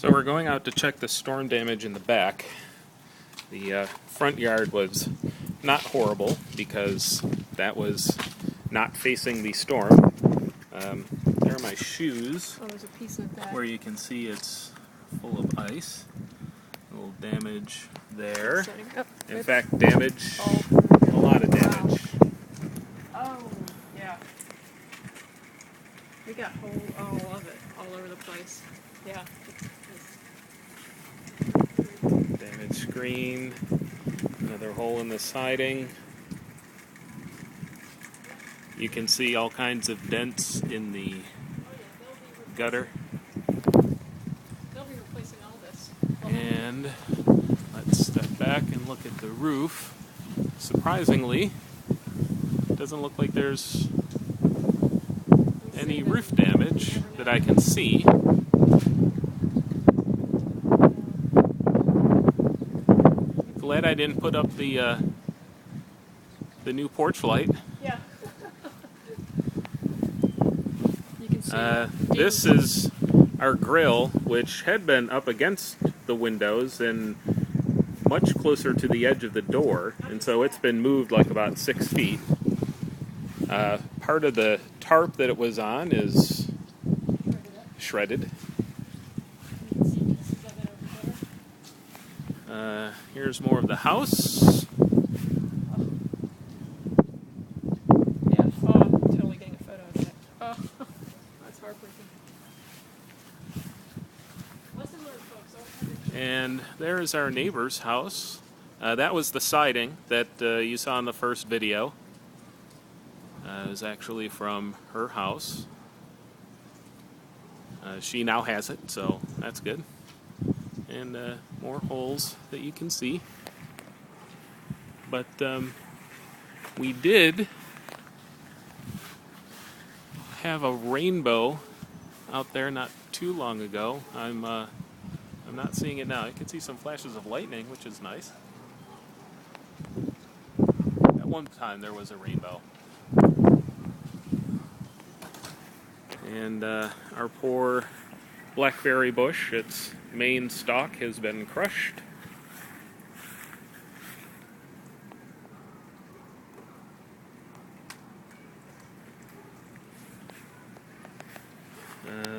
So we're going out to check the storm damage in the back. The front yard was not horrible because that was not facing the storm. There are my shoes. Oh, there's a piece of that. Where you can see it's full of ice. A little damage there. In fact, damage, a lot of damage. Oh, yeah. We got all of it, all over the place. Yeah. Damaged screen, another hole in the siding. You can see all kinds of dents in the gutter. They'll be replacing all this. And let's step back and look at the roof. Surprisingly, it doesn't look like there's any roof damage that I can see. Glad I didn't put up the new porch light. Yeah. You can see this is our grill, which had been up against the windows and much closer to the edge of the door, and so it's been moved like about 6 feet. Part of the tarp that it was on is shredded. Here's more of the house. Yeah, I'm totally getting a photo of that. Oh, that's heartbreaking. Lesson learned, folks. And there is our neighbor's house. That was the siding that you saw in the first video. It was actually from her house. She now has it, so that's good. And more holes that you can see. But we did have a rainbow out there not too long ago. I'm not seeing it now. You can see some flashes of lightning, which is nice. At one time there was a rainbow. And our poor blackberry bush, its main stalk has been crushed.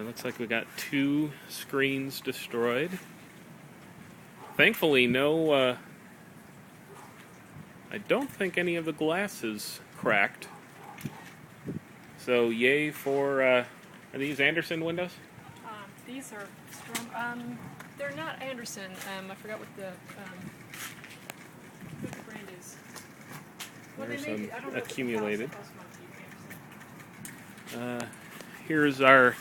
Looks like we got 2 screens destroyed. Thankfully, I don't think any of the glass is cracked. So yay for, are these Andersen windows? These are Strom. They're not Andersen. I forgot what the brand is. Well, There's they some I don't know accumulated. If it's Here's our,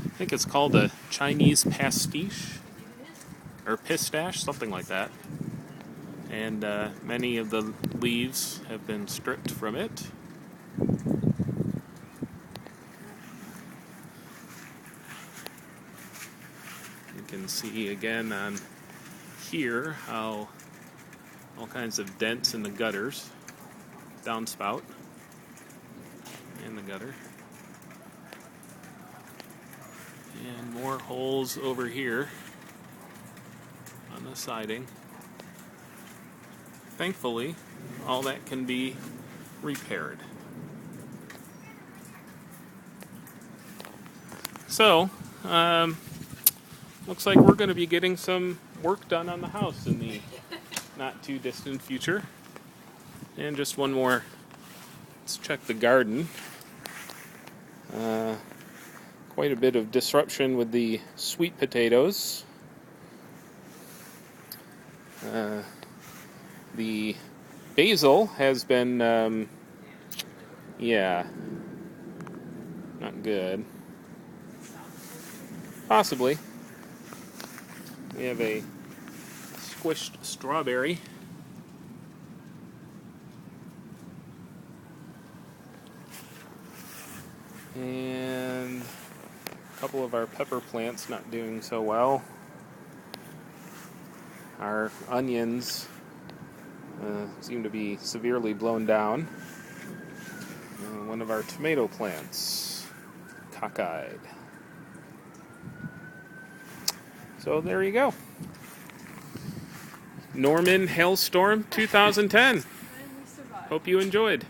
I think it's called a Chinese pastiche, or pistache, something like that. And many of the leaves have been stripped from it. You can see again on here how all kinds of dents in the gutters, downspout, and the gutter. And more holes over here on the siding. Thankfully, all that can be repaired. So, looks like we're going to be getting some work done on the house in the not too distant future. And just one more, let's check the garden. Quite a bit of disruption with the sweet potatoes. The basil has been, not good. Possibly. We have a squished strawberry. And a couple of our pepper plants not doing so well. Our onions seem to be severely blown down. One of our tomato plants, cockeyed. So there you go. Norman Hailstorm 2010. And we survived. Hope you enjoyed.